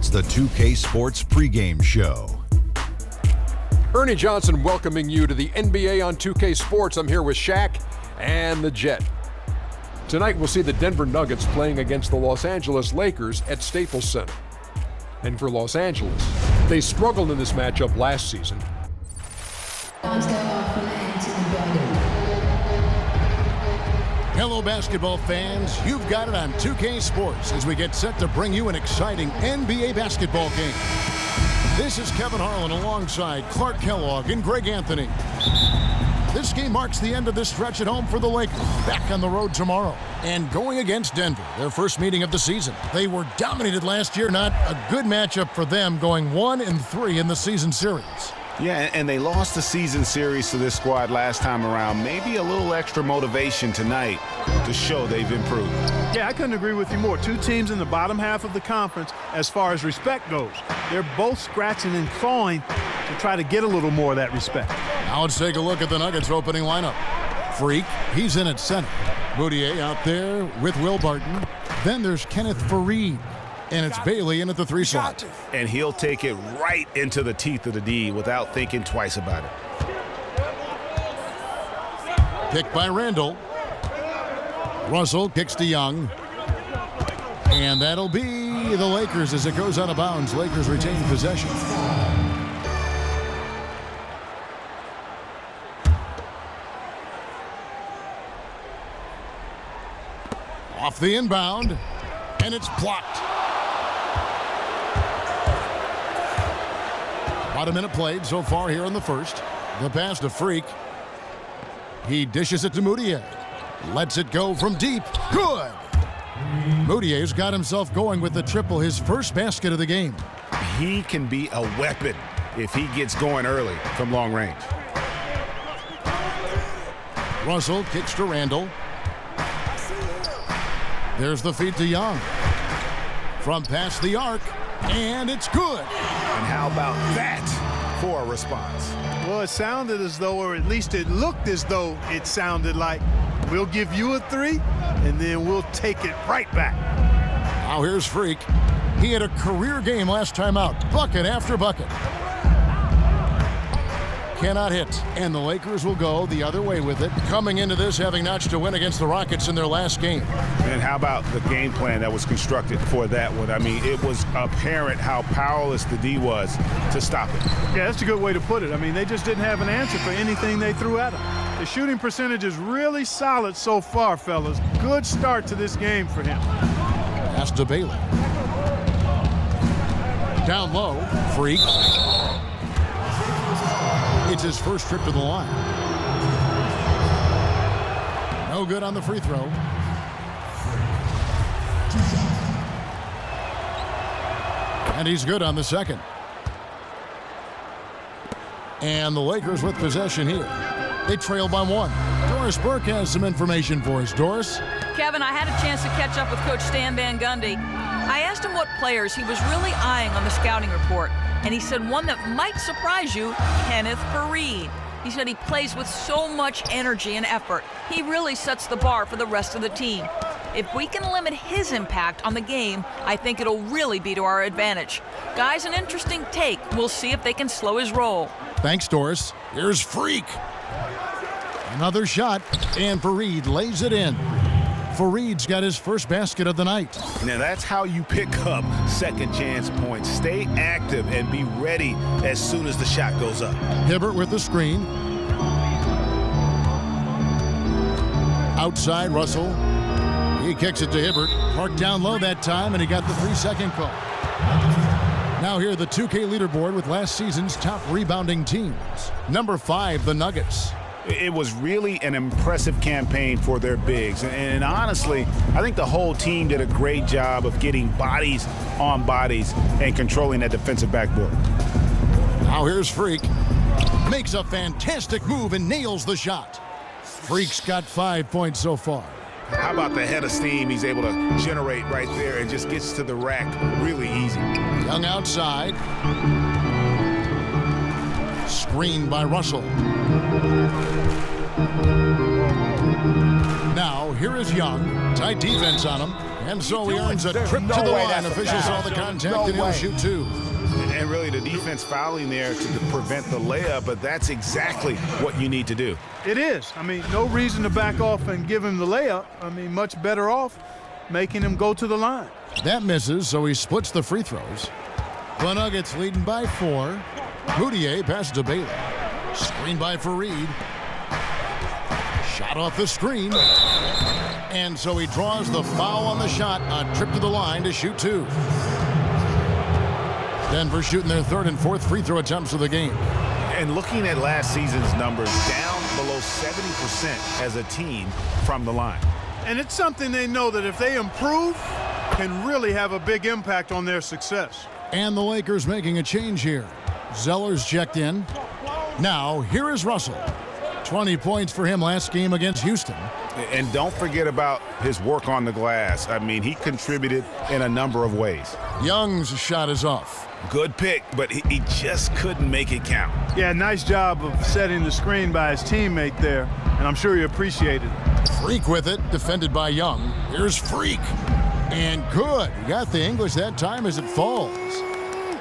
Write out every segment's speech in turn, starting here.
It's the 2K Sports pregame show. Ernie Johnson welcoming you to the NBA on 2K Sports. I'm here with Shaq and the Jet. Tonight we'll see the Denver Nuggets playing against the Los Angeles Lakers at Staples Center. And for Los Angeles, they struggled in this matchup last season. Hello, basketball fans. You've got it on 2K Sports as we get set to bring you an exciting NBA basketball game. This is Kevin Harlan alongside Clark Kellogg and Greg Anthony. This game marks the end of this stretch at home for the Lakers, back on the road tomorrow, and going against Denver, their first meeting of the season. They were dominated last year, not a good matchup for them, going 1-3 in the season series. Yeah, and they lost the season series to this squad last time around. Maybe a little extra motivation tonight to show they've improved. Yeah, I couldn't agree with you more. Two teams in the bottom half of the conference as far as respect goes. They're both scratching and clawing to try to get a little more of that respect. Now let's take a look at the Nuggets opening lineup. Freak, he's in at center. Boutier out there with Will Barton. Then there's Kenneth Faried. And it's Bailey in at the 3 slot. And he'll take it right into the teeth of the D without thinking twice about it. Picked by Randall. Russell kicks to Young. And that'll be the Lakers as it goes out of bounds. Lakers retain possession. Off the inbound. And it's blocked. About a minute played so far here in the first. The pass to Freak. He dishes it to Moutier. Lets it go from deep. Good! Moutier's got himself going with the triple, his first basket of the game. He can be a weapon if he gets going early from long range. Russell kicks to Randall. There's the feed to Young. From past the arc, and it's good. And how about that for a response? Well, it sounded as though, or at least it looked as though it sounded like, we'll give you a 3, and then we'll take it right back. Now here's Freak. He had a career game last time out. Bucket after bucket. Cannot hit. And the Lakers will go the other way with it, coming into this having notched a win against the Rockets in their last game. And how about the game plan that was constructed for that one? I mean, it was apparent how powerless the D was to stop it. Yeah, that's a good way to put it. I mean, they just didn't have an answer for anything they threw at them. The shooting percentage is really solid so far, fellas. Good start to this game for him. Pass to Bailey. Down low, Freak. It's his first trip to the line. No good on the free throw. And he's good on the second. And the Lakers with possession here. They trail by 1. Doris Burke has some information for us. Doris? Kevin, I had a chance to catch up with Coach Stan Van Gundy. I asked him what players he was really eyeing on the scouting report. And he said one that might surprise you, Kenneth Faried. He said he plays with so much energy and effort. He really sets the bar for the rest of the team. If we can limit his impact on the game, I think it'll really be to our advantage. Guys, an interesting take. We'll see if they can slow his roll. Thanks, Doris. Here's Freak. Another shot, and Faried lays it in. Faried's got his first basket of the night. Now that's how you pick up second chance points. Stay active and be ready as soon as the shot goes up. Hibbert with the screen. Outside, Russell. He kicks it to Hibbert. Parked down low that time, and he got the 3-second call. Now here, the 2K leaderboard with last season's top rebounding teams. Number 5, the Nuggets. It was really an impressive campaign for their bigs. And honestly, I think the whole team did a great job of getting bodies on bodies and controlling that defensive backboard. Now here's Freak. Makes a fantastic move and nails the shot. Freak's got 5 points so far. How about the head of steam he's able to generate right there and just gets to the rack really easy. Young outside. Screened by Russell. Now, here is Young. Tight defense on him. And so he earns a trip to the line. Officials saw the contact and he'll shoot 2. And really the defense fouling there to prevent the layup, but that's exactly what you need to do. It is. I mean, no reason to back off and give him the layup. I mean, much better off making him go to the line. That misses, so he splits the free throws. The Nuggets leading by 4. Moutier passes to Bailey. Screen by Fareed. Shot off the screen. And so he draws the foul on the shot. A trip to the line to shoot 2. Denver shooting their 3rd and 4th free throw attempts of the game. And looking at last season's numbers, down below 70% as a team from the line. And it's something they know that if they improve, can really have a big impact on their success. And the Lakers making a change here. Zeller's checked in. Now, here is Russell. 20 points for him last game against Houston. And don't forget about his work on the glass. I mean, he contributed in a number of ways. Young's shot is off. Good pick, but he just couldn't make it count. Yeah, nice job of setting the screen by his teammate there, and I'm sure he appreciated it. Freak with it, defended by Young. Here's Freak. And good. He got the English that time as it falls.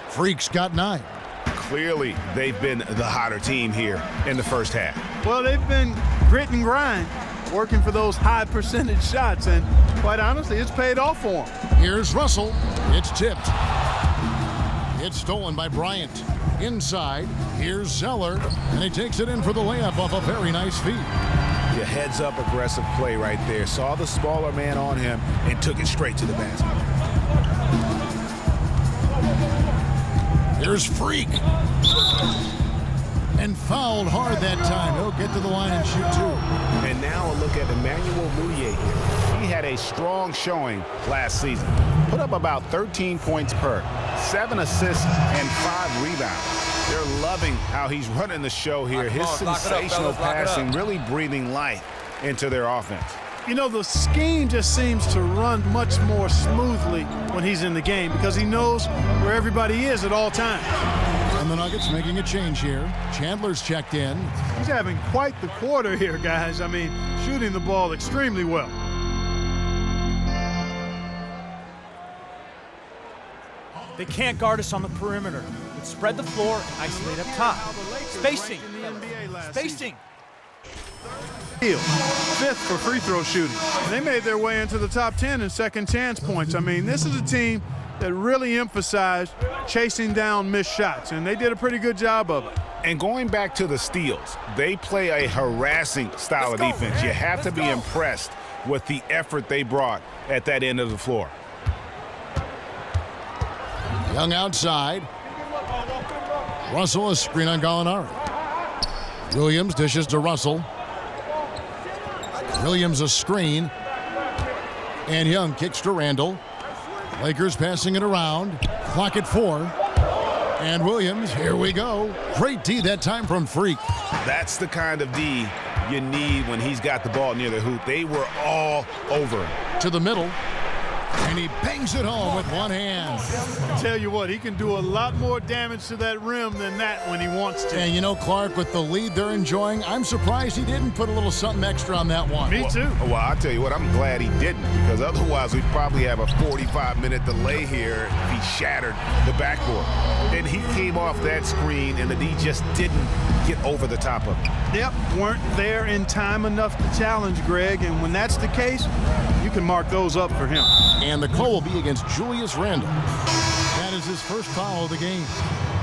Freak's got 9. Clearly, they've been the hotter team here in the first half. Well, they've been grit and grind, working for those high percentage shots, and quite honestly, it's paid off for them. Here's Russell. It's tipped. It's stolen by Bryant. Inside, here's Zeller, and he takes it in for the layup off a very nice feed. Yeah, heads-up aggressive play right there. Saw the smaller man on him and took it straight to the basket. Here's Freak. And fouled hard that time. He'll get to the line and shoot 2. And now a look at Emmanuel Moutier here. He had a strong showing last season. Put up about 13 points per, 7 assists, and 5 rebounds. They're loving how he's running the show here. His sensational passing really breathing life into their offense. You know, the scheme just seems to run much more smoothly when he's in the game because he knows where everybody is at all times. And the Nuggets making a change here. Chandler's checked in. He's having quite the quarter here, guys. I mean, shooting the ball extremely well. They can't guard us on the perimeter. Let's spread the floor and isolate up top. Spacing. Spacing. 5th for free throw shooting. And they made their way into the top 10 in second chance points. I mean, this is a team that really emphasized chasing down missed shots, and they did a pretty good job of it. And going back to the steals, they play a harassing style of defense. You have to be impressed with the effort they brought at that end of the floor. Young outside. Russell, a screen on Gallinari. Williams dishes to Russell. Williams a screen. And Young kicks to Randall. Lakers passing it around. Clock at 4. And Williams, here we go. Great D that time from Freak. That's the kind of D you need when he's got the ball near the hoop. They were all over him. To the middle. And he bangs it home with one hand. I tell you what, he can do a lot more damage to that rim than that when he wants to. And you know, Clark, with the lead they're enjoying, I'm surprised he didn't put a little something extra on that one. Me too. Well, I'll tell you what, I'm glad he didn't, because otherwise we'd probably have a 45-minute delay here if he shattered the backboard. And he came off that screen, and the D just didn't get over the top of it. Yep, weren't there in time enough to challenge Greg, and when that's the case, you can mark those up for him. And the call will be against Julius Randle. That is his first foul of the game.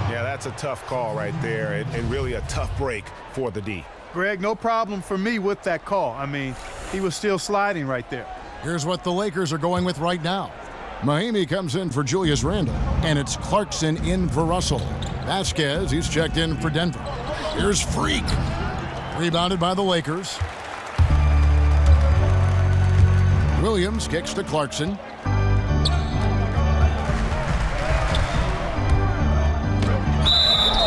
Yeah, that's a tough call right there, and really a tough break for the D. Greg, no problem for me with that call. I mean, he was still sliding right there. Here's what the Lakers are going with right now. Mahimi comes in for Julius Randle, and it's Clarkson in for Russell. Vasquez, he's checked in for Denver. Here's Freak. Rebounded by the Lakers. Williams kicks to Clarkson.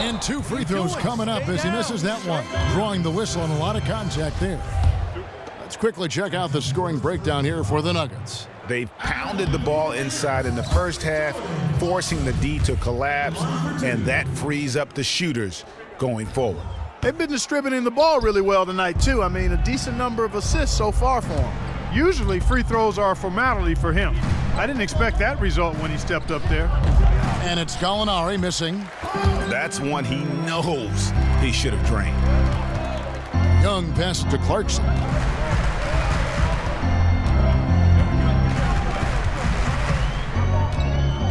And 2 free throws coming up as he misses that one. Drawing the whistle and a lot of contact there. Let's quickly check out the scoring breakdown here for the Nuggets. They've pounded the ball inside in the first half, forcing the D to collapse, and that frees up the shooters going forward. They've been distributing the ball really well tonight, too. I mean, a decent number of assists so far for them. Usually free throws are a formality for him. I didn't expect that result when he stepped up there. And it's Gallinari missing. That's one he knows he should have drained. Young passes to Clarkson.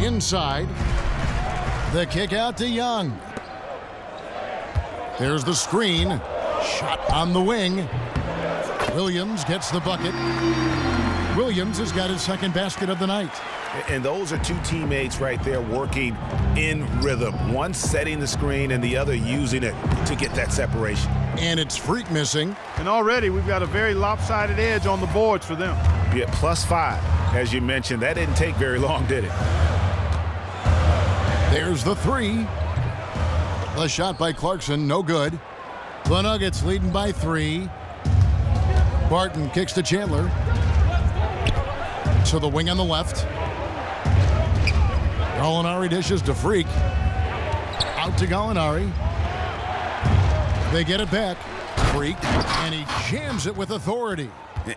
Inside. The kick out to Young. There's the screen. Shot on the wing. Williams gets the bucket. Williams has got his second basket of the night. And those are two teammates right there working in rhythm. One setting the screen and the other using it to get that separation. And it's Freak missing. And already we've got a very lopsided edge on the boards for them. Yeah, +5. As you mentioned, that didn't take very long, did it? There's the three. The shot by Clarkson, no good. The Nuggets leading by 3. Barton kicks to Chandler. To the wing on the left. Gallinari dishes to Freak. Out to Gallinari. They get it back. Freak, and he jams it with authority.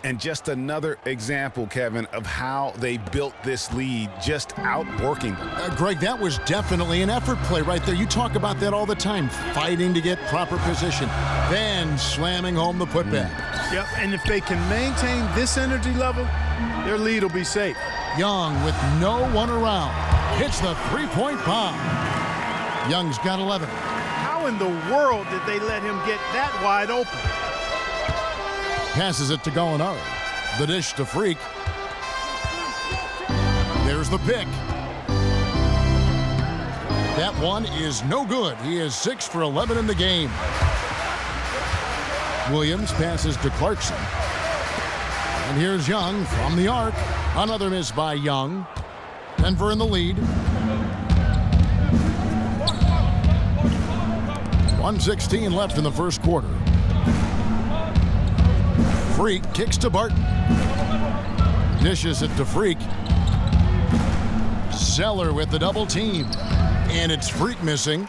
And just another example, Kevin, of how they built this lead, just outworking them. Greg, that was definitely an effort play right there. You talk about that all the time, fighting to get proper position, then slamming home the putback. Yep, and if they can maintain this energy level, their lead will be safe. Young with no one around hits the three-point bomb. Young's got 11. How in the world did they let him get that wide open? Passes it to Gallinari. The dish to Freak. There's the pick. That one is no good. He is 6 for 11 in the game. Williams passes to Clarkson. And here's Young from the arc. Another miss by Young. Denver in the lead. 1:16 left in the first quarter. Freak kicks to Barton. Dishes it to Freak. Zeller with the double team. And it's Freak missing.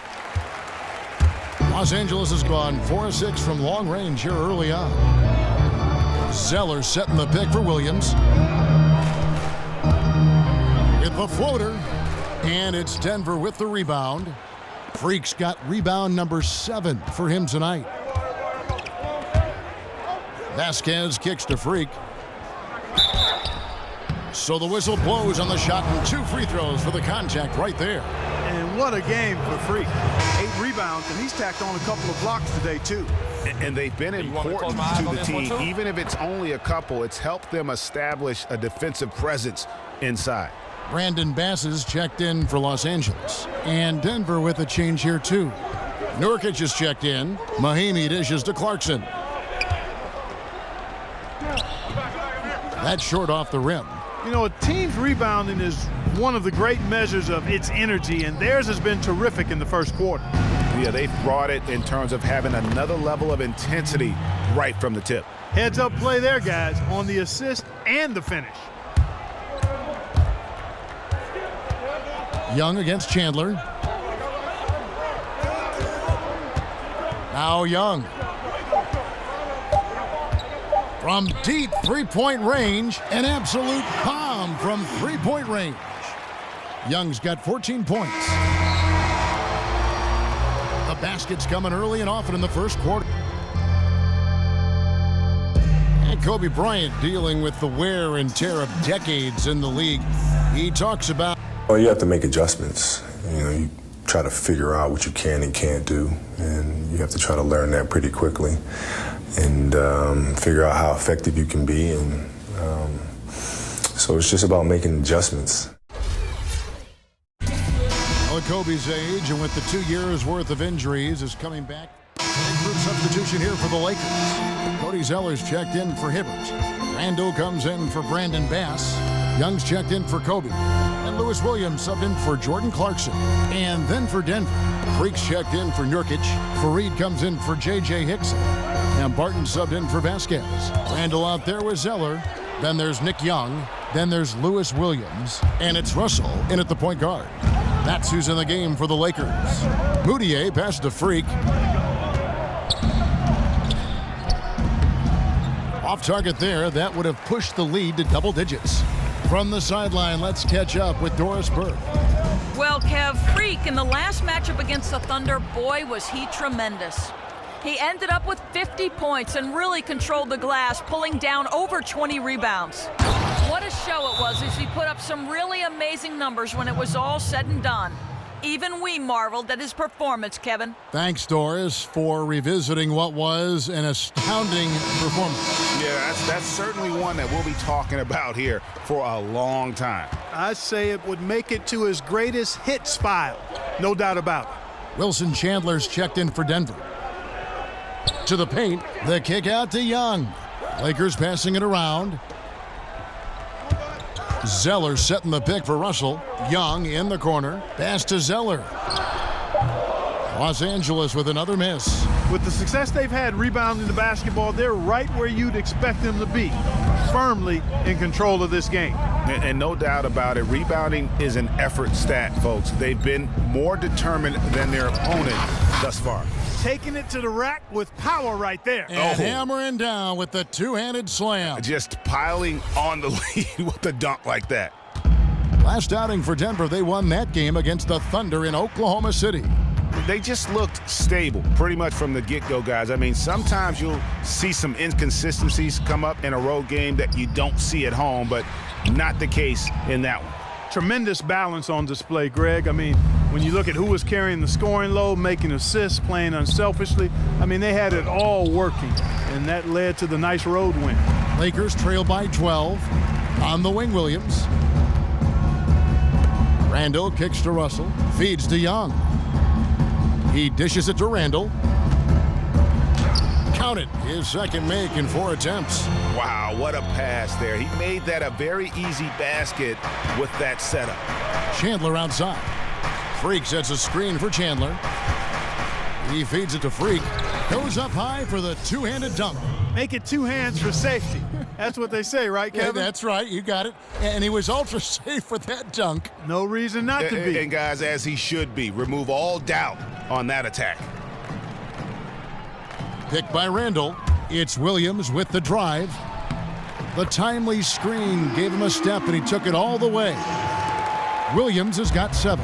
Los Angeles has gone 4 of 6 from long range here early on. Zeller setting the pick for Williams. With the floater. And it's Denver with the rebound. Freak's got rebound number 7 for him tonight. Vasquez kicks to Freak. So the whistle blows on the shot and 2 free throws for the contact right there. And what a game for Freak. 8 rebounds, and he's tacked on a couple of blocks today, too. And they've been important to the team. Even if it's only a couple, it's helped them establish a defensive presence inside. Brandon Bass has checked in for Los Angeles. And Denver with a change here, too. Nurkic has checked in. Mahimi dishes to Clarkson. That's short off the rim. You know, a team's rebounding is one of the great measures of its energy, and theirs has been terrific in the first quarter. Yeah, they've brought it in terms of having another level of intensity right from the tip. Heads up play there, guys, on the assist and the finish. Young against Chandler. Now Young. From deep three-point range, an absolute bomb from three-point range. Young's got 14 points. The basket's coming early and often in the first quarter. And Kobe Bryant dealing with the wear and tear of decades in the league. He talks about... Well, you have to make adjustments. You know, you try to figure out what you can and can't do, and you have to try to learn that pretty quickly. And figure out how effective you can be. And so it's just about making adjustments. Well, at Kobe's age and with the 2 years worth of injuries is coming back. Group substitution here for the Lakers. Cody Zeller's checked in for Hibbert. Randall comes in for Brandon Bass. Young's checked in for Kobe. And Lewis Williams subbed in for Jordan Clarkson. And then for Denver, Freak's checked in for Nurkic. Fareed comes in for J.J. Hickson. And Barton subbed in for Vasquez. Randall out there with Zeller. Then there's Nick Young. Then there's Lewis Williams. And it's Russell in at the point guard. That's who's in the game for the Lakers. Moutier passes to Freak. Off target there, that would have pushed the lead to double digits. From the sideline, let's catch up with Doris Burke. Well, Kev, Freak in the last matchup against the Thunder, boy, was he tremendous. He ended up with 50 points and really controlled the glass, pulling down over 20 rebounds. What a show it was as he put up some really amazing numbers when it was all said and done. Even we marveled at his performance, Kevin. Thanks, Doris, for revisiting what was an astounding performance. Yeah, that's certainly one that we'll be talking about here for a long time. I'd say it would make it to his greatest hits file. No doubt about it. Wilson Chandler's checked in for Denver. To the paint, the kick out to Young. Lakers passing it around. Zeller setting the pick for Russell. Young in the corner. Pass to Zeller. Los Angeles with another miss. With the success they've had rebounding the basketball, they're right where you'd expect them to be, firmly in control of this game. And no doubt about it, rebounding is an effort stat, folks. They've been more determined than their opponent thus far. Taking it to the rack with power right there. And hammering down with the two-handed slam. Just piling on the lead with a dunk like that. Last outing for Denver, they won that game against the Thunder in Oklahoma City. They just looked stable pretty much from the get-go, guys. I mean, sometimes you'll see some inconsistencies come up in a road game that you don't see at home, but not the case in that one. Tremendous balance on display, Greg. I mean, when you look at who was carrying the scoring load, making assists, playing unselfishly, I mean, they had it all working, and that led to the nice road win. Lakers trail by 12. On the wing, Williams. Randall kicks to Russell, feeds to Young. He dishes it to Randall. Count it, his second make in 4 attempts. Wow, what a pass there. He made that a very easy basket with that setup. Chandler outside. Freak sets a screen for Chandler. He feeds it to Freak. Goes up high for the two-handed dunk. Make it two hands for safety. That's what they say, right, Kevin? Yeah, that's right. You got it. And he was ultra safe with that dunk. No reason not to be. And guys, as he should be. Remove all doubt on that attack. Picked by Randall. It's Williams with the drive. The timely screen gave him a step, and he took it all the way. Williams has got 7.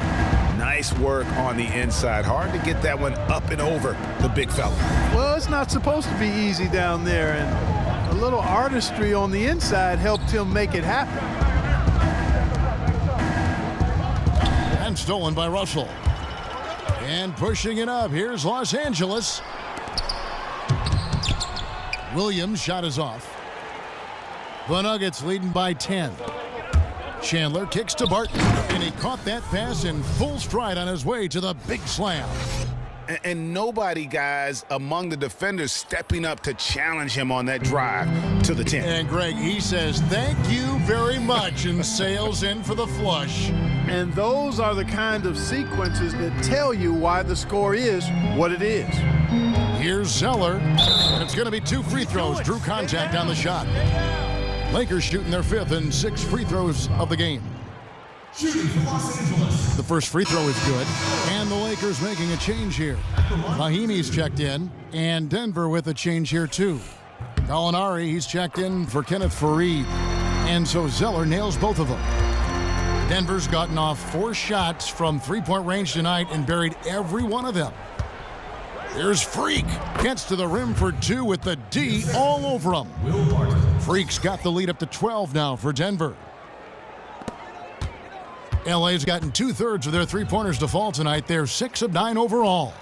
Nice work on the inside. Hard to get that one up and over the big fella. Well, it's not supposed to be easy down there, and a little artistry on the inside helped him make it happen. And stolen by Russell. And pushing it up, here's Los Angeles. Williams' shot is off. The Nuggets leading by 10. Chandler kicks to Barton, and he caught that pass in full stride on his way to the big slam. And nobody, guys, among the defenders stepping up to challenge him on that drive to the 10. And Greg, he says, thank you very much, and sails in for the flush. And those are the kind of sequences that tell you why the score is what it is. Here's Zeller, and it's going to be 2 free throws. Drew contact on the shot. Lakers shooting their 5th and 6 free throws of the game. The first free throw is good, and the Lakers making a change here. Mahimi's checked in, and Denver with a change here too. Gallinari, he's checked in for Kenneth Faried, and so Zeller nails both of them. Denver's gotten off 4 shots from three-point range tonight and buried every one of them. Here's Freak. Gets to the rim for 2 with the D all over him. Freak's got the lead up to 12 now for Denver. LA's gotten 2/3 of their three-pointers to fall tonight. They're 6 of 9 overall.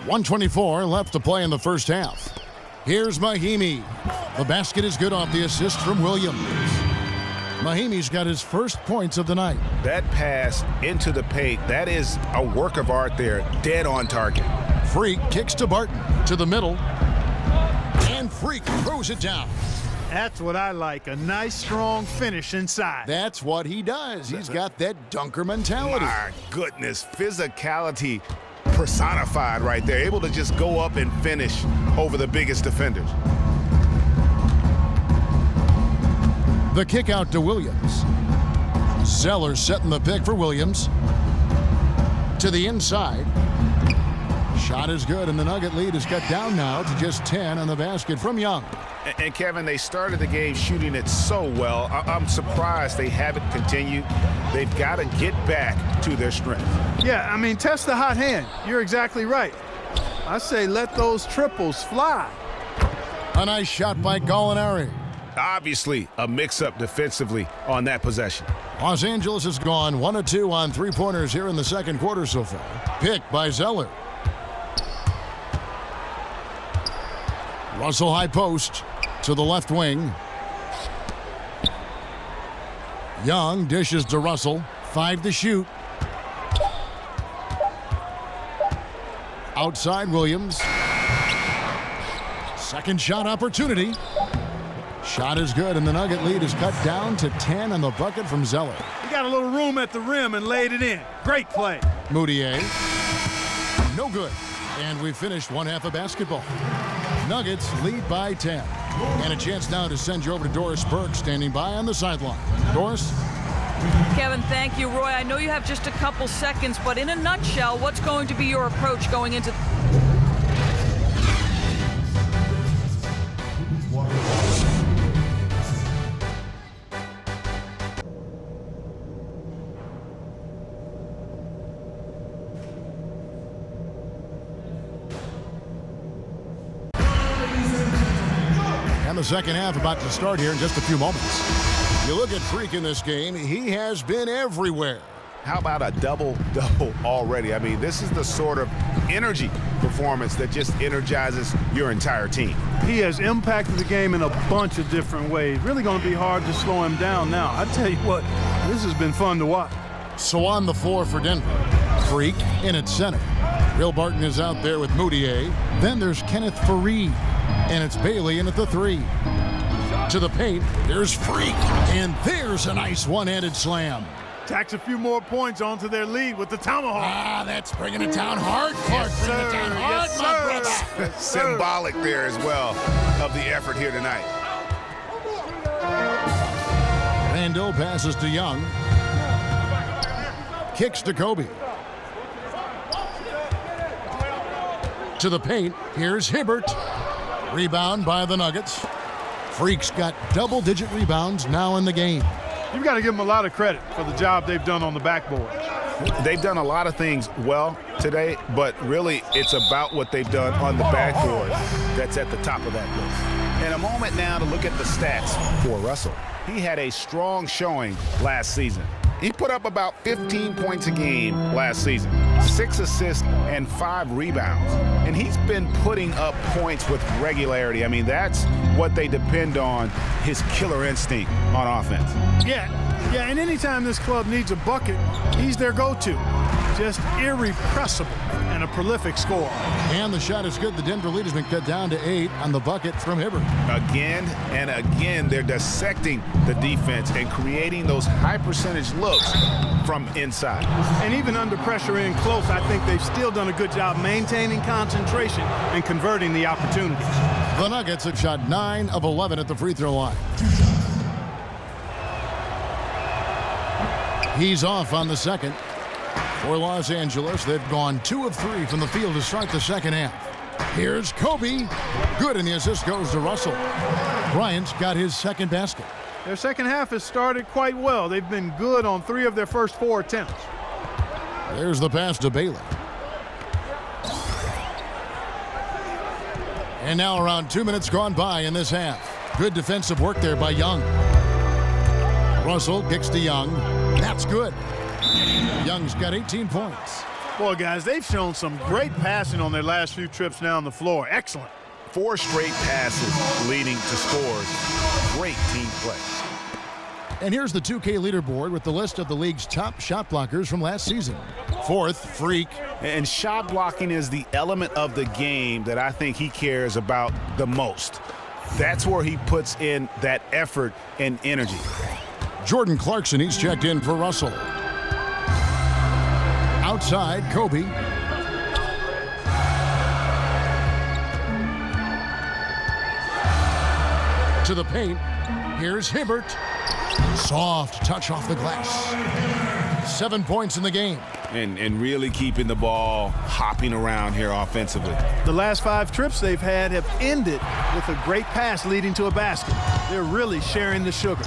1:24 left to play in the first half. Here's Mahimi. The basket is good off the assist from Williams. Mahimi's got his first points of the night. That pass into the paint, that is a work of art there, dead on target. Freak kicks to Barton, to the middle, and Freak throws it down. That's what I like, a nice, strong finish inside. That's what he does. He's got that dunker mentality. My goodness, physicality personified right there, able to just go up and finish over the biggest defenders. The kick out to Williams. Zeller setting the pick for Williams. To the inside. Shot is good, and the Nugget lead is cut down now to just 10 on the basket from Young. And Kevin, they started the game shooting it so well. I'm surprised they haven't continued. They've got to get back to their strength. Yeah, I mean, test the hot hand. You're exactly right. I say let those triples fly. A nice shot by Gallinari. Obviously, a mix-up defensively on that possession. Los Angeles has gone 1 of 2 on three-pointers here in the second quarter so far. Picked by Zeller. Russell high post to the left wing. Young dishes to Russell. 5 to shoot. Outside Williams. Second shot opportunity. Shot is good, and the Nugget lead is cut down to 10 on the bucket from Zeller. He got a little room at the rim and laid it in. Great play. Moutier. No good. And we finished one half of basketball. Nuggets lead by 10. And a chance now to send you over to Doris Burke, standing by on the sideline. Doris? Kevin, thank you. Roy, I know you have just a couple seconds, but in a nutshell, what's going to be your approach going into... And the second half about to start here in just a few moments. You look at Freak in this game, he has been everywhere. How about a double-double already? I mean, this is the sort of energy performance that just energizes your entire team. He has impacted the game in a bunch of different ways. Really going to be hard to slow him down now. I tell you what, this has been fun to watch. So on the floor for Denver, Freak in at center. Will Barton is out there with Moutier. Then there's Kenneth Faried. And it's Bailey in at the 3. To the paint, there's Freak. And there's a nice one-handed slam. Tacks a few more points onto their lead with the tomahawk. Ah, that's bringing it down hard, Clark. Yes, bringing it down hard, yes, my brother. Yes, symbolic there as well of the effort here tonight. Randall passes to Young. Kicks to Kobe. To the paint, here's Hibbert. Rebound by the Nuggets. Freak's got double-digit rebounds now in the game. You've got to give them a lot of credit for the job they've done on the backboard. They've done a lot of things well today, but really it's about what they've done on the backboard that's at the top of that list. And a moment now to look at the stats for Russell. He had a strong showing last season. He put up about 15 points a game last season, 6 assists and 5 rebounds. And he's been putting up points with regularity. I mean, that's what they depend on, his killer instinct on offense. Yeah, and anytime this club needs a bucket, he's their go-to. Just irrepressible and a prolific scorer. And the shot is good. The Denver lead has been cut down to 8 on the bucket from Hibbert. Again and again, they're dissecting the defense and creating those high-percentage looks from inside. And even under pressure in close, I think they've still done a good job maintaining concentration and converting the opportunities. The Nuggets have shot 9 of 11 at the free throw line. He's off on the second. For Los Angeles, they've gone 2 of 3 from the field to start the second half. Here's Kobe. Good, and the assist goes to Russell. Bryant's got his second basket. Their second half has started quite well. They've been good on 3 of their first 4 attempts. There's the pass to Bailey. And now around 2 minutes gone by in this half. Good defensive work there by Young. Russell kicks to Young. That's good. Young's got 18 points. Boy, guys, they've shown some great passing on their last few trips down the floor. Excellent. 4 straight passes leading to scores. Great team play. And here's the 2K leaderboard with the list of the league's top shot blockers from last season. 4th, Freak. And shot blocking is the element of the game that I think he cares about the most. That's where he puts in that effort and energy. Jordan Clarkson, he's checked in for Russell. Outside, Kobe. To the paint. Here's Hibbert. Soft touch off the glass. 7 points in the game. and really keeping the ball hopping around here offensively. The last 5 trips they've had have ended with a great pass leading to a basket. They're really sharing the sugar.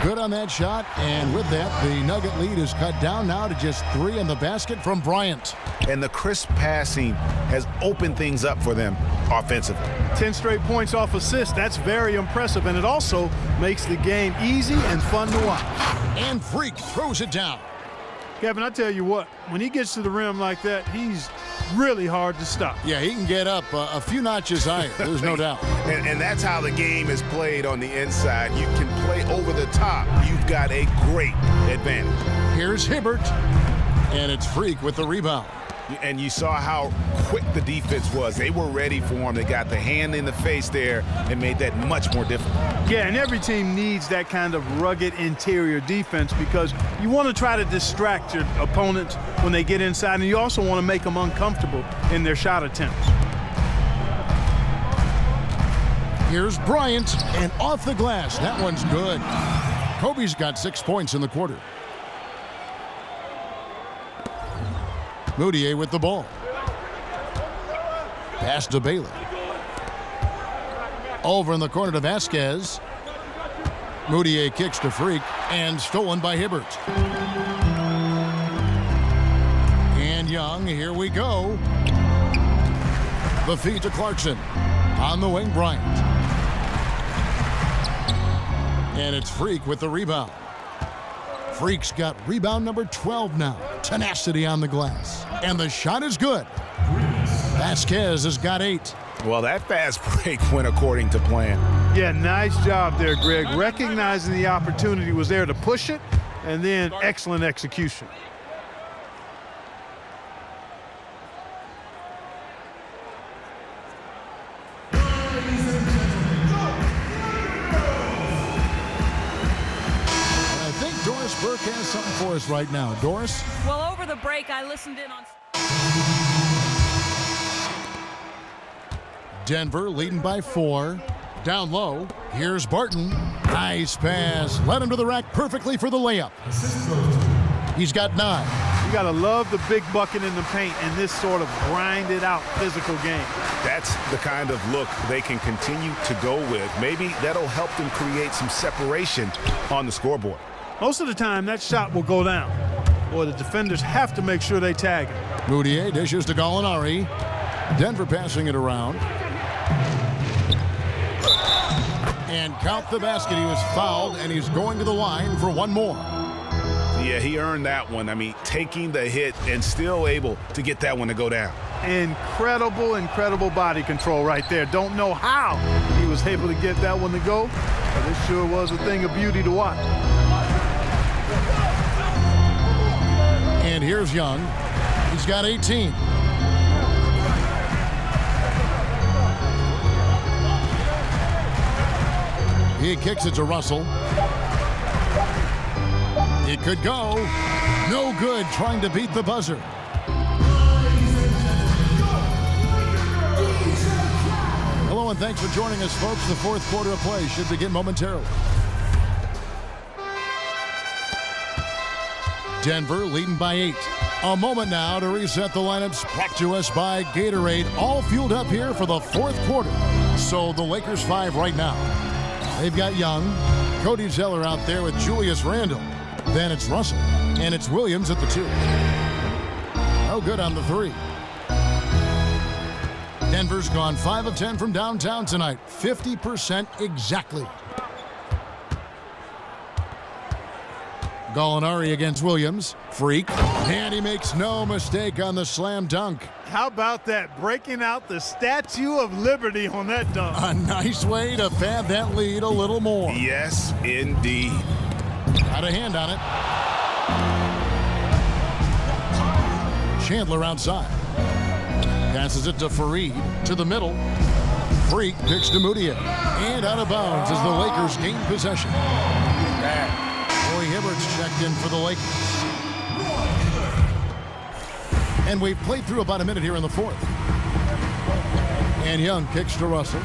Good on that shot, and with that, the Nugget lead is cut down now to just 3 in the basket from Bryant. And the crisp passing has opened things up for them offensively. 10 straight points off assists. That's very impressive, and it also makes the game easy and fun to watch. And Freak throws it down. Kevin, I tell you what, when he gets to the rim like that, he's really hard to stop. Yeah, he can get up a few notches higher, there's no doubt. And that's how the game is played on the inside. You can play over the top. You've got a great advantage. Here's Hibbert, and it's Freak with the rebound. And you saw how quick the defense was. They were ready for him. They got the hand in the face there and made that much more difficult. Yeah, and every team needs that kind of rugged interior defense because you want to try to distract your opponents when they get inside, and you also want to make them uncomfortable in their shot attempts. Here's Bryant, and off the glass. That one's good. Kobe's got 6 points in the quarter. Moutier with the ball. Pass to Bailey. Over in the corner to Vasquez. Moutier kicks to Freak, and stolen by Hibbert. And Young, here we go. The feed to Clarkson. On the wing, Bryant. And it's Freak with the rebound. Freak's got rebound number 12 now. Tenacity on the glass. And the shot is good. Vasquez has got 8. Well, that fast break went according to plan. Yeah, nice job there, Greg. Recognizing the opportunity was there to push it, and then excellent execution. Burke has something for us right now. Doris? Well, over the break, I listened in on... Denver leading by 4. Down low. Here's Barton. Nice pass. Led him to the rack perfectly for the layup. He's got 9. You got to love the big bucket in the paint in this sort of grinded out physical game. That's the kind of look they can continue to go with. Maybe that'll help them create some separation on the scoreboard. Most of the time, that shot will go down. Boy, the defenders have to make sure they tag him. Moutier dishes to Gallinari. Denver passing it around. And count the basket. He was fouled, and he's going to the line for one more. Yeah, he earned that one. I mean, taking the hit and still able to get that one to go down. Incredible body control right there. Don't know how he was able to get that one to go, but it sure was a thing of beauty to watch. And here's Young. He's got 18. He kicks it to Russell. It could go. No good, trying to beat the buzzer. Hello and thanks for joining us, folks. The fourth quarter of play should begin momentarily. Denver leading by 8. A moment now to reset the lineups. Brought to us by Gatorade. All fueled up here for the fourth quarter. So the Lakers 5 right now. They've got Young. Cody Zeller out there with Julius Randle. Then it's Russell. And it's Williams at the 2. No good on the 3. Denver's gone 5 of 10 from downtown tonight. 50% exactly. Gallinari against Williams. Freak. And he makes no mistake on the slam dunk. How about that? Breaking out the Statue of Liberty on that dunk. A nice way to pad that lead a little more. Yes, indeed. Got a hand on it. Chandler outside. Passes it to Fareed. To the middle. Freak picks to Moutier. And out of bounds as the Lakers gain possession. Roy Hibbert's checked in for the Lakers. And we've played through about a minute here in the fourth. And Young kicks to Russell.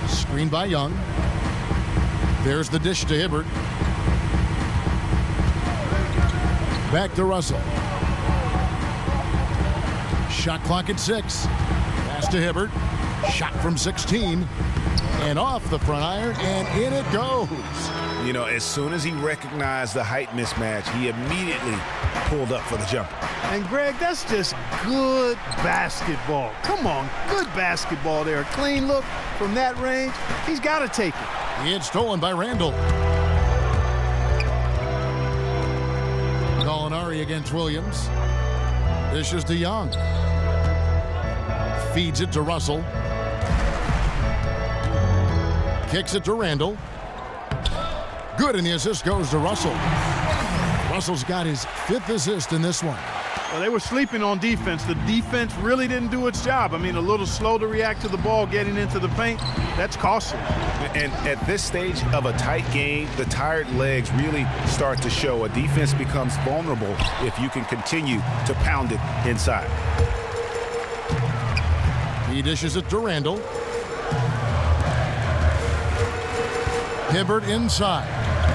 Screen by Young. There's the dish to Hibbert. Back to Russell. Shot clock at 6. Pass to Hibbert. Shot from 16. And off the front iron, and in it goes. You know, as soon as he recognized the height mismatch, he immediately pulled up for the jumper. And, Greg, that's just good basketball. Come on, good basketball there. A clean look from that range. He's got to take it. It's stolen by Randall. Gallinari against Williams. Dishes to Young. Feeds it to Russell. Kicks it to Randall. Good, and the assist goes to Russell. Russell's got his 5th assist in this one. Well, they were sleeping on defense. The defense really didn't do its job. I mean, a little slow to react to the ball getting into the paint. That's costly. And at this stage of a tight game, the tired legs really start to show. A defense becomes vulnerable if you can continue to pound it inside. He dishes it to Randall. Hibbert inside,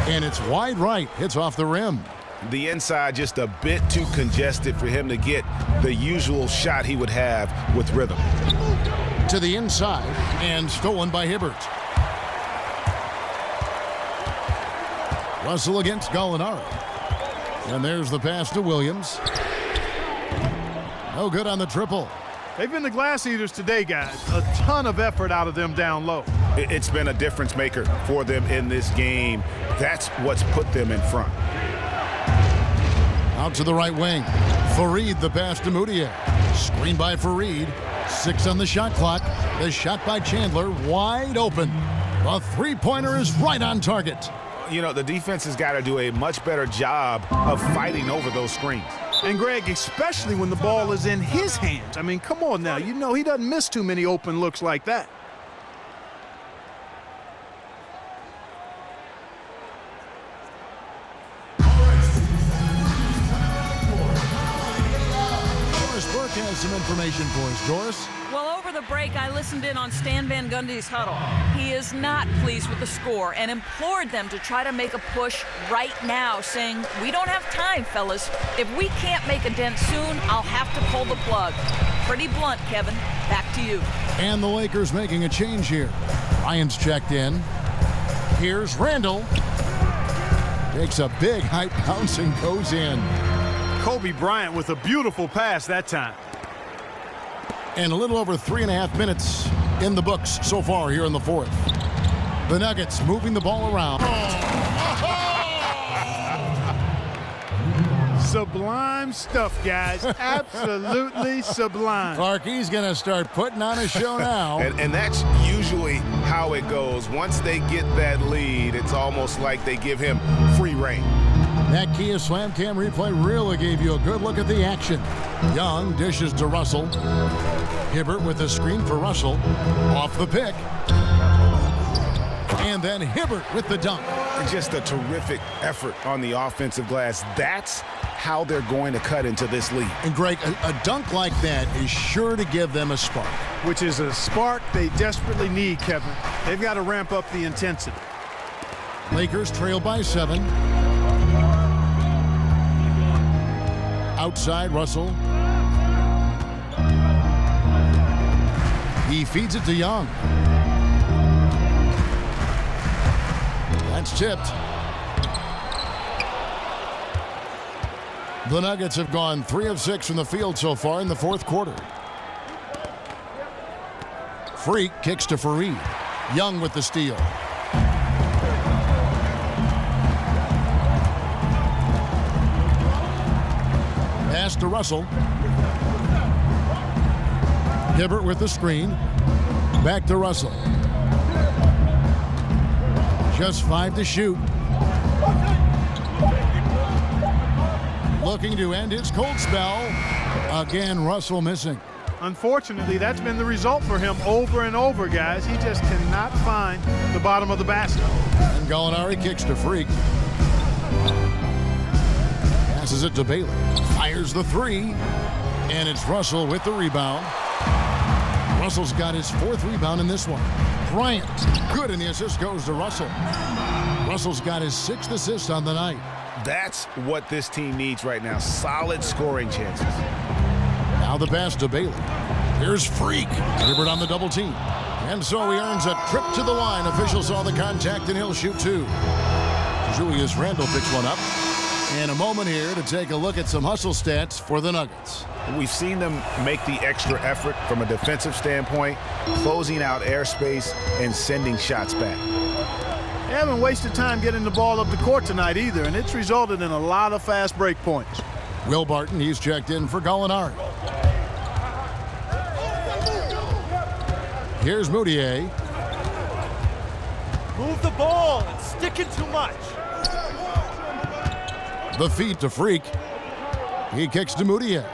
and it's wide right. Hits off the rim. The inside just a bit too congested for him to get the usual shot he would have with rhythm. To the inside, and stolen by Hibbert. Russell against Gallinari. And there's the pass to Williams. No good on the triple. They've been the glass eaters today, guys. A ton of effort out of them down low. It's been a difference maker for them in this game. That's what's put them in front. Out to the right wing. Fareed the pass to Moutier. Screen by Fareed. 6 on the shot clock. The shot by Chandler wide open. The three-pointer is right on target. You know, the defense has got to do a much better job of fighting over those screens. And, Greg, especially when the ball is in his hands. I mean, come on now. You know he doesn't miss too many open looks like that. Doris Burke has some information for us. Doris? Well, over the break, I listened in on Stan Van Gundy's huddle. He is not pleased with the score and implored them to try to make a push right now, saying, "We don't have time, fellas. If we can't make a dent soon, I'll have to pull the plug." Pretty blunt, Kevin. Back to you. And the Lakers making a change here. Ryan's checked in. Here's Randall. Takes a big high bounce and goes in. Kobe Bryant with a beautiful pass that time. And a little over 3.5 minutes in the books so far here in the 4th. The Nuggets moving the ball around. Sublime stuff, guys. Absolutely sublime. Clarkie's going to start putting on a show now. And that's usually how it goes. Once they get that lead, it's almost like they give him free reign. That Kia Slam Cam replay really gave you a good look at the action. Young dishes to Russell. Hibbert with a screen for Russell. Off the pick. And then Hibbert with the dunk. Just a terrific effort on the offensive glass. That's how they're going to cut into this lead. And Greg, a dunk like that is sure to give them a spark. Which is a spark they desperately need, Kevin. They've got to ramp up the intensity. Lakers trail by 7. Outside, Russell. He feeds it to Young. That's tipped. The Nuggets have gone 3 of 6 from the field so far in the 4th quarter. Freak kicks to Fareed. Young with the steal. Pass to Russell. Hibbert with the screen. Back to Russell. Just 5 to shoot. Looking to end his cold spell. Again, Russell missing. Unfortunately, that's been the result for him over and over, guys. He just cannot find the bottom of the basket. And Gallinari kicks to Freak. Passes it to Bailey. Fires the 3. And it's Russell with the rebound. Russell's got his 4th rebound in this one. Bryant, good, and the assist goes to Russell. Russell's got his 6th assist on the night. That's what this team needs right now, solid scoring chances. Now the pass to Bailey. Here's Freak. Hibbert on the double team. And so he earns a trip to the line. Official saw the contact, and he'll shoot two. Julius Randle picks one up. And a moment here to take a look at some hustle stats for the Nuggets. We've seen them make the extra effort from a defensive standpoint, closing out airspace and sending shots back. They haven't wasted time getting the ball up the court tonight either, and it's resulted in a lot of fast break points. Will Barton, he's checked in for Gallinari. Here's Moutier. Move the ball. It's sticking too much. The feed to Freak. He kicks to Moutier.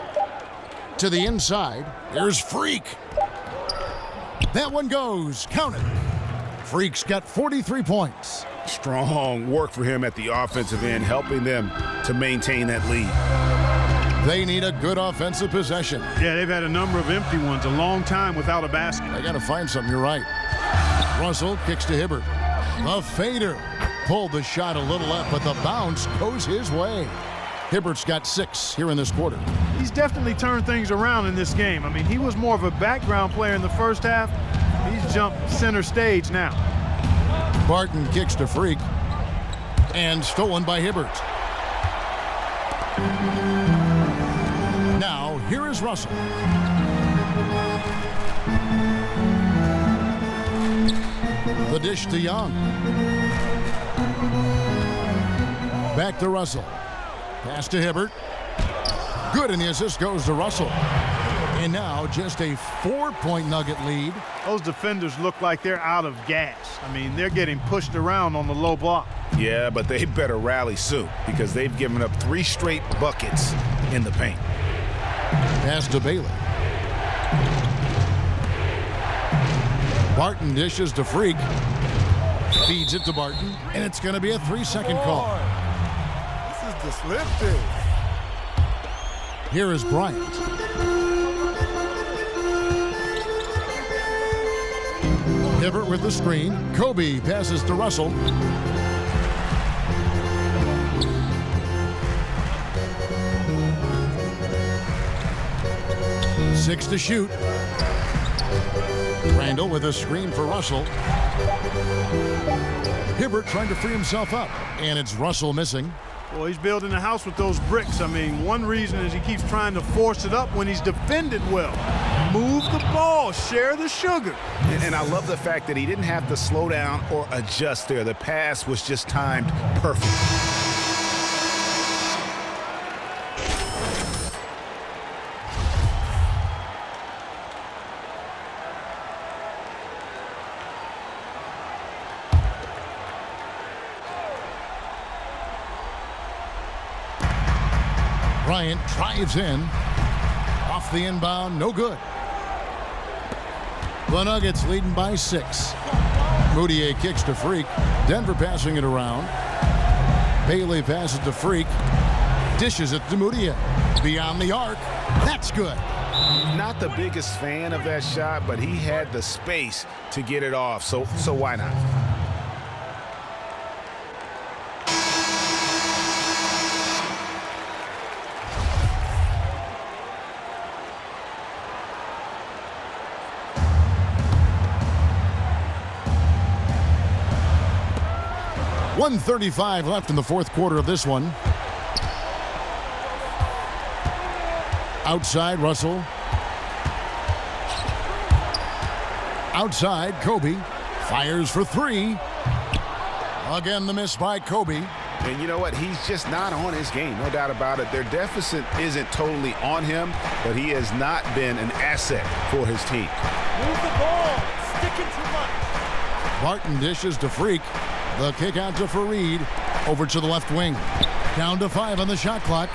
To the inside. Here's Freak. That one goes. Count it. Freak's got 43 points. Strong work for him at the offensive end, helping them to maintain that lead. They need a good offensive possession. Yeah, they've had a number of empty ones, a long time without a basket. They got to find something, you're right. Russell kicks to Hibbert. The fader pulled the shot a little up, but the bounce goes his way. Hibbert's got 6 here in this quarter. He's definitely turned things around in this game. I mean, he was more of a background player in the first half. He's jumped center stage now. Barton kicks to Freak. And stolen by Hibbert. Now, here is Russell. The dish to Young. Back to Russell. Pass to Hibbert. Good, and the assist goes to Russell. And now just a 4-point Nugget lead. Those defenders look like they're out of gas. I mean, they're getting pushed around on the low block. Yeah, but they better rally soon because they've given up 3 straight buckets in the paint. Pass to Bailey. Barton dishes to Freak. Feeds it to Barton, and it's going to be a 3-second call. This is disruptive. Here is Bryant. Hibbert with the screen. Kobe passes to Russell. Six to shoot. Randle with a screen for Russell. Hibbert trying to free himself up, and it's Russell missing. Well, he's building a house with those bricks. I mean, one reason is he keeps trying to force it up when he's defended well. Move the ball, share the sugar. And I love the fact that he didn't have to slow down or adjust there. The pass was just timed perfectly. Bryant drives in. Off the inbound, no good. The Nuggets leading by 6. Moutier kicks to Freak. Denver passing it around. Bailey passes to Freak. Dishes it to Moutier. Beyond the arc. That's good. Not the biggest fan of that shot, but he had the space to get it off, so why not? .135 left in the fourth quarter of this one. Outside, Russell. Outside, Kobe. Fires for 3. Again, the miss by Kobe. And you know what? He's just not on his game, no doubt about it. Their deficit isn't totally on him, but he has not been an asset for his team. Move the ball. Sticking too much. Barton dishes to Freak. The kick out to Fareed. Over to the left wing. Down to 5 on the shot clock.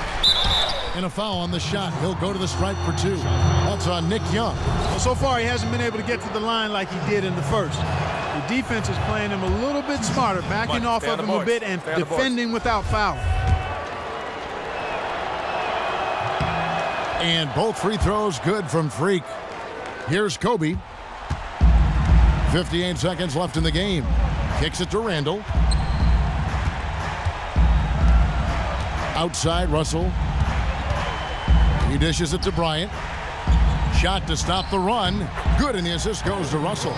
And a foul on the shot. He'll go to the stripe for 2. That's on Nick Young. Well, so far he hasn't been able to get to the line like he did in the first. The defense is playing him a little bit smarter, backing off of him a bit and defending without foul. And both free throws good from Freak. Here's Kobe. 58 seconds left in the game. Kicks it to Randle. outside Russell. He dishes it to Bryant. Shot to stop the run. Good, and the assist goes to Russell.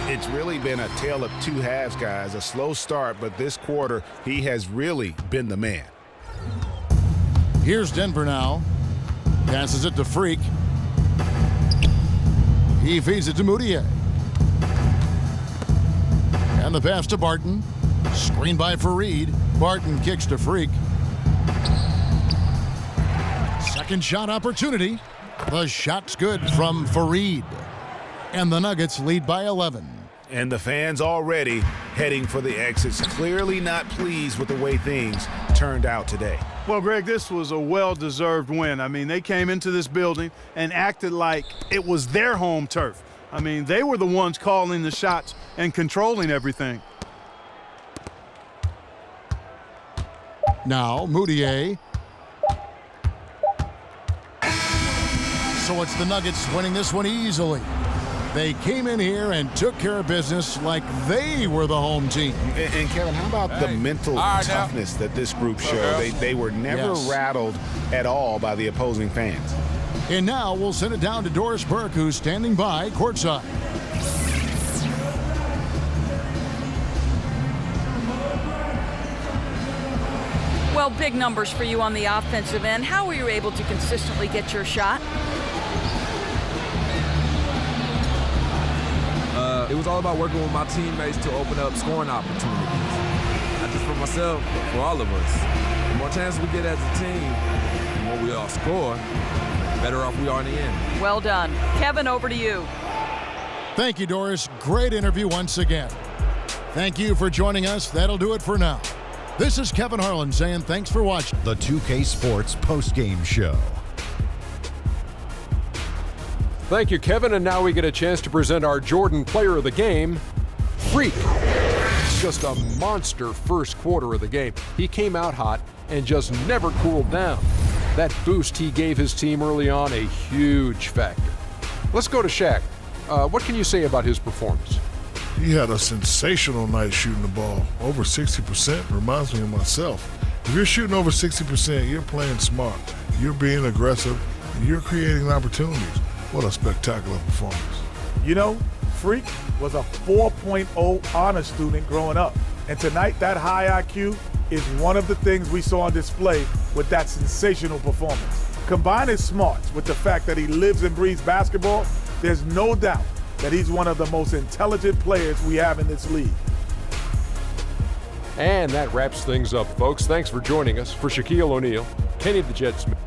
It's really been a tale of two halves, guys. A slow start, but this quarter, he has really been the man. Here's Denver now. Passes it to Freak. He feeds it to Moutier. And the pass to Barton. Screen by Fareed. Barton kicks to Freak. Second shot opportunity. The shot's good from Fareed. And the Nuggets lead by 11. And the fans already heading for the exits, clearly not pleased with the way things turned out today. Well, Greg, this was a well-deserved win. I mean, they came into this building and acted like it was their home turf. I mean, they were the ones calling the shots and controlling everything. Now, Moutier. So it's the Nuggets winning this one easily. They came in here and took care of business like they were the home team. And Kevin, how about the mental toughness that this group showed? They were never rattled at all by the opposing fans. And now we'll send it down to Doris Burke, who's standing by courtside. Well, big numbers for you on the offensive end. How were you able to consistently get your shot? It was all about working with my teammates to open up scoring opportunities. Not just for myself, but for all of us. The more chances we get as a team, the more we all score, the better off we are in the end. Well done. Kevin, over to you. Thank you, Doris. Great interview once again. Thank you for joining us. That'll do it for now. This is Kevin Harlan saying thanks for watching The 2K Sports postgame show. Thank you, Kevin. And now we get a chance to present our Jordan Player of the Game, Freak. Just a monster first quarter of the game. He came out hot and just never cooled down. That boost he gave his team early on, a huge factor. Let's go to Shaq. What can you say about his performance? He had a sensational night shooting the ball. Over 60% reminds me of myself. If you're shooting over 60%, you're playing smart. You're being aggressive. And you're creating opportunities. What a spectacular performance. You know, Freak was a 4.0 honor student growing up. And tonight, that high IQ is one of the things we saw on display with that sensational performance. Combine his smarts with the fact that he lives and breathes basketball, there's no doubt that he's one of the most intelligent players we have in this league. And that wraps things up, folks. Thanks for joining us. For Shaquille O'Neal, Kenny the Jet Smith,